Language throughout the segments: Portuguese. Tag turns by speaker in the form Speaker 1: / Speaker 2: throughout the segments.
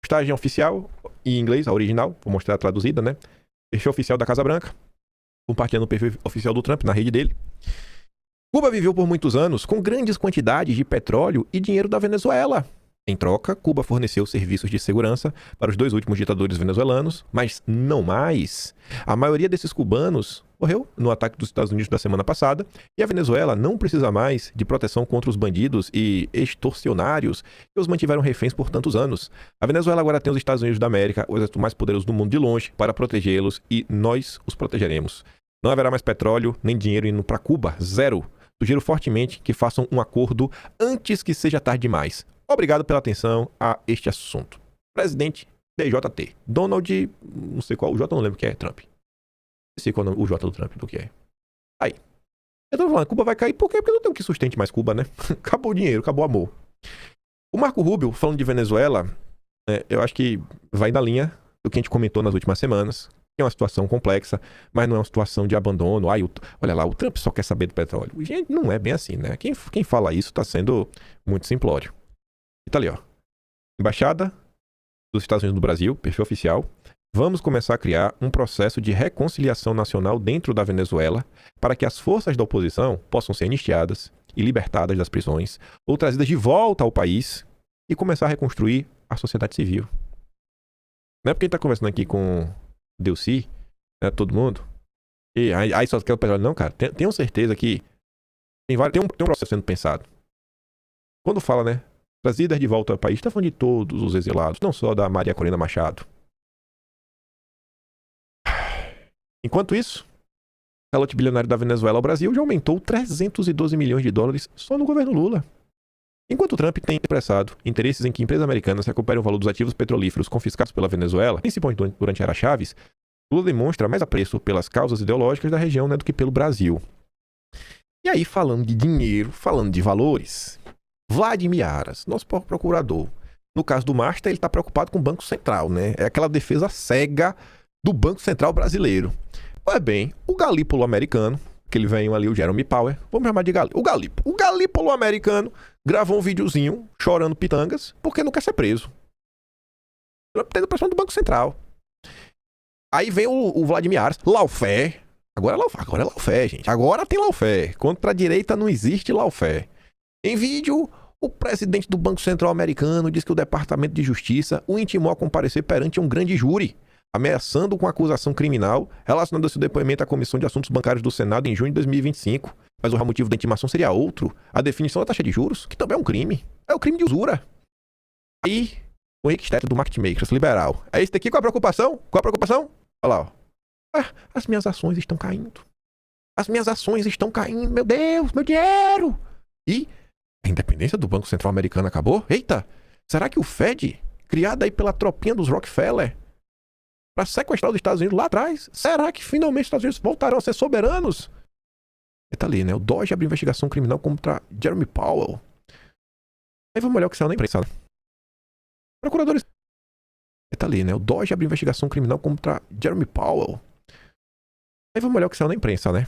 Speaker 1: Postagem oficial, em inglês, a original, vou mostrar a traduzida, né? Perfil oficial da Casa Branca, compartilhando o perfil oficial do Trump na rede dele. Cuba viveu por muitos anos com grandes quantidades de petróleo e dinheiro da Venezuela. Em troca, Cuba forneceu serviços de segurança para os 2 últimos ditadores venezuelanos, mas não mais. A maioria desses cubanos morreu no ataque dos Estados Unidos da semana passada e a Venezuela não precisa mais de proteção contra os bandidos e extorsionários que os mantiveram reféns por tantos anos. A Venezuela agora tem os Estados Unidos da América, o exército mais poderoso do mundo de longe, para protegê-los e nós os protegeremos. Não haverá mais petróleo nem dinheiro indo para Cuba, zero. Sugiro fortemente que façam um acordo antes que seja tarde demais. Obrigado pela atenção a este assunto. Presidente DJT. Donald, não sei qual, o J não lembro que é, Trump. Não sei qual é o J do Trump, do que é. Aí. Eu tô falando, Cuba vai cair, por quê? Porque não tem o que sustente mais Cuba, né? Acabou o dinheiro, acabou o amor. O Marco Rubio, falando de Venezuela, eu acho que vai na linha do que a gente comentou nas últimas semanas. É uma situação complexa, mas não é uma situação de abandono. Olha lá, o Trump só quer saber do petróleo. Gente, não é bem assim, né? Quem fala isso tá sendo muito simplório. E tá ali, ó. Embaixada dos Estados Unidos no Brasil, perfil oficial. Vamos começar a criar um processo de reconciliação nacional dentro da Venezuela para que as forças da oposição possam ser anistiadas e libertadas das prisões ou trazidas de volta ao país e começar a reconstruir a sociedade civil. Não é porque a gente tá conversando aqui com Delcy, né, todo mundo, e aí só quer o petróleo. Não, cara, tenho certeza que tem um processo sendo pensado. Quando fala, né, trazidas de volta ao país, está falando de todos os exilados, não só da Maria Corina Machado. Enquanto isso, o calote bilionário da Venezuela ao Brasil já aumentou 312 milhões de dólares só no governo Lula. Enquanto o Trump tem expressado interesses em que empresas americanas recuperem o valor dos ativos petrolíferos confiscados pela Venezuela, principalmente durante a Era Chaves, Lula demonstra mais apreço pelas causas ideológicas da região, né, do que pelo Brasil. E aí, falando de dinheiro, falando de valores, Vladimir Aras, nosso procurador, no caso do Master, ele está preocupado com o Banco Central, né? É aquela defesa cega do Banco Central brasileiro. Pois bem, o Galípolo americano, que ele veio ali, o Jeremy Powell, vamos chamar de Galípolo. O Galípolo americano gravou um videozinho chorando pitangas porque não quer ser preso. Tendo pressão do Banco Central. Aí vem o Vladimir Aras, lawfare. Agora é lawfare, gente. Agora tem lawfare. Contra a direita não existe lawfare. Em vídeo, o presidente do Banco Central americano diz que o Departamento de Justiça o intimou a comparecer perante um grande júri, ameaçando com acusação criminal relacionada ao seu depoimento à Comissão de Assuntos Bancários do Senado em junho de 2025. Mas o motivo da intimação seria outro, a definição da taxa de juros, que também é um crime. É o crime de usura. Aí, o Henrique Stetter do Market Makers, liberal. É esse daqui, qual a preocupação? Qual a preocupação? Olha lá, ó. As minhas ações estão caindo. As minhas ações estão caindo, meu Deus, meu dinheiro! E a independência do Banco Central americano acabou? Eita! Será que o Fed, criado aí pela tropinha dos Rockefeller, para sequestrar os Estados Unidos lá atrás, será que finalmente os Estados Unidos voltarão a ser soberanos? Tá ali, né? O DOJ abre investigação criminal contra Jeremy Powell. Aí vamos olhar o que saiu na imprensa, né? Procuradores... Tá ali, né? O DOJ abre investigação criminal contra Jeremy Powell. Aí vamos olhar o que saiu na imprensa, né?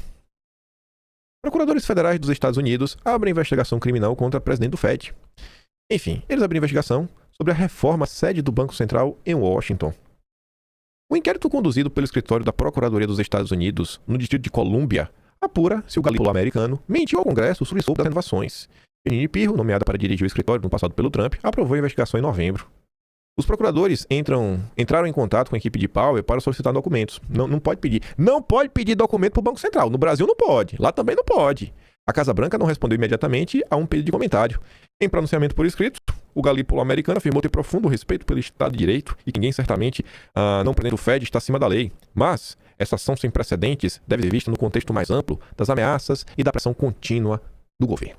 Speaker 1: Procuradores federais dos Estados Unidos abrem investigação criminal contra o presidente do Fed. Enfim, eles abrem investigação sobre a reforma à sede do Banco Central em Washington. O inquérito conduzido pelo escritório da Procuradoria dos Estados Unidos, no Distrito de Colômbia, apura se o Galípolo americano mentiu ao Congresso sobre as renovações. Janine Pirro, nomeada para dirigir o escritório no passado pelo Trump, aprovou a investigação em novembro. Os procuradores entraram em contato com a equipe de Powell para solicitar documentos. Não pode pedir documento para o Banco Central. No Brasil não pode. Lá também não pode. A Casa Branca não respondeu imediatamente a um pedido de comentário. Em pronunciamento por escrito, o Galípolo americano afirmou ter profundo respeito pelo Estado de Direito e que ninguém certamente não prendendo o Fed está acima da lei. Mas essa ação sem precedentes deve ser vista no contexto mais amplo das ameaças e da pressão contínua do governo.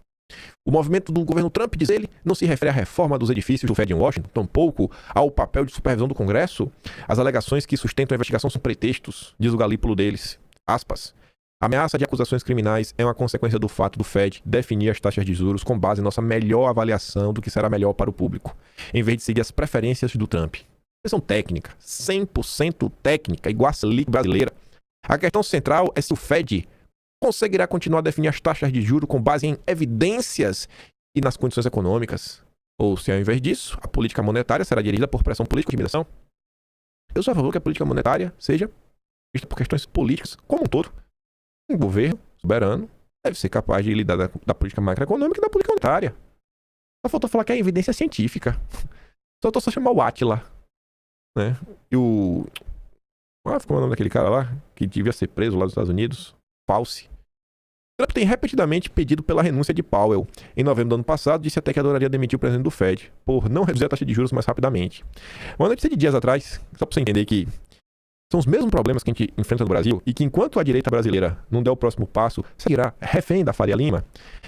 Speaker 1: O movimento do governo Trump, diz ele, não se refere à reforma dos edifícios do Fed em Washington, tampouco ao papel de supervisão do Congresso. As alegações que sustentam a investigação são pretextos, diz o Galípolo deles. Aspas. A ameaça de acusações criminais é uma consequência do fato do Fed definir as taxas de juros com base em nossa melhor avaliação do que será melhor para o público, em vez de seguir as preferências do Trump. Questão técnica, 100% técnica, igual a Selic brasileira. A questão central é se o Fed conseguirá continuar a definir as taxas de juros com base em evidências e nas condições econômicas. Ou se ao invés disso, a política monetária será gerida por pressão política e intimidação. Eu sou a favor que a política monetária seja vista por questões políticas como um todo. Um governo soberano deve ser capaz de lidar da política macroeconômica e da política monetária. Só faltou falar que é evidência científica. Só chamar o Átila, né? E o... ficou o nome daquele cara lá, que devia ser preso lá nos Estados Unidos? Fauci. Trump tem repetidamente pedido pela renúncia de Powell. Em novembro do ano passado, disse até que adoraria demitir o presidente do Fed, por não reduzir a taxa de juros mais rapidamente. Uma notícia de dias atrás, só pra você entender que são os mesmos problemas que a gente enfrenta no Brasil e que enquanto a direita brasileira não der o próximo passo, seguirá refém da Faria Lima.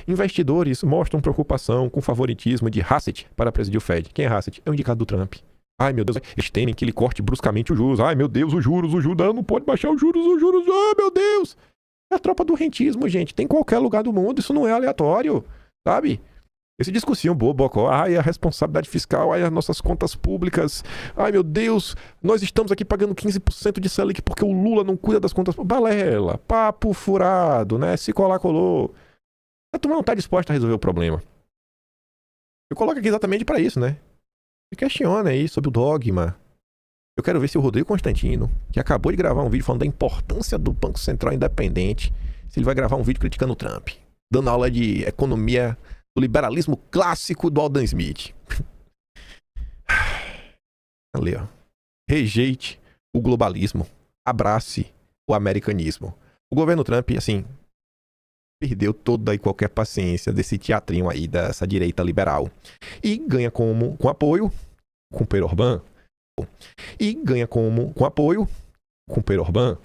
Speaker 1: Investidores mostram preocupação com o favoritismo de Hassett para presidir o Fed. Quem é Hassett? É o indicado do Trump. Ai, meu Deus, eles temem que ele corte bruscamente os juros. Ai, meu Deus, os juros, não pode baixar os juros. Ai, meu Deus. É a tropa do rentismo, gente. Tem em qualquer lugar do mundo, isso não é aleatório, sabe? Esse discursinho bobo, ai, a responsabilidade fiscal, ai, as nossas contas públicas, ai, meu Deus, nós estamos aqui pagando 15% de Selic porque o Lula não cuida das contas públicas. Balela, papo furado, né? Se colar, colou. A turma não está disposta a resolver o problema. Eu coloco aqui exatamente para isso, né? Me questiona aí sobre o dogma. Eu quero ver se o Rodrigo Constantino, que acabou de gravar um vídeo falando da importância do Banco Central independente, se ele vai gravar um vídeo criticando o Trump, dando aula de economia do liberalismo clássico do Adam Smith. Ali, ó. Rejeite o globalismo. Abrace o americanismo. O governo Trump, assim, perdeu toda e qualquer paciência desse teatrinho aí dessa direita liberal. E ganha com apoio com Pedro Orbán. E ganha com apoio com Pedro Orbán.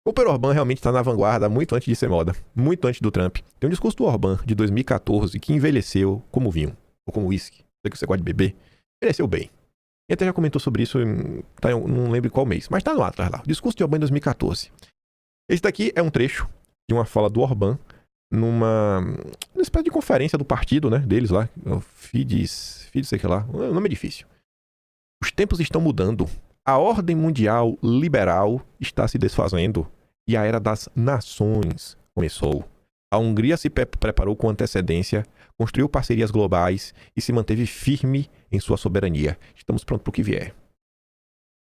Speaker 1: O Pedro Orbán realmente está na vanguarda muito antes de ser moda, muito antes do Trump. Tem um discurso do Orbán de 2014 que envelheceu como vinho, ou como uísque, sei que você gosta de beber, envelheceu bem. E até já comentou sobre isso, não lembro qual mês, mas tá no atrás lá. O discurso de Orbán em 2014. Esse daqui é um trecho de uma fala do Orbán numa espécie de conferência do partido, né, deles lá, Fidesz, sei que lá, o nome é difícil. Os tempos estão mudando. A ordem mundial liberal está se desfazendo e a era das nações começou. A Hungria se preparou com antecedência, construiu parcerias globais e se manteve firme em sua soberania. Estamos prontos para o que vier.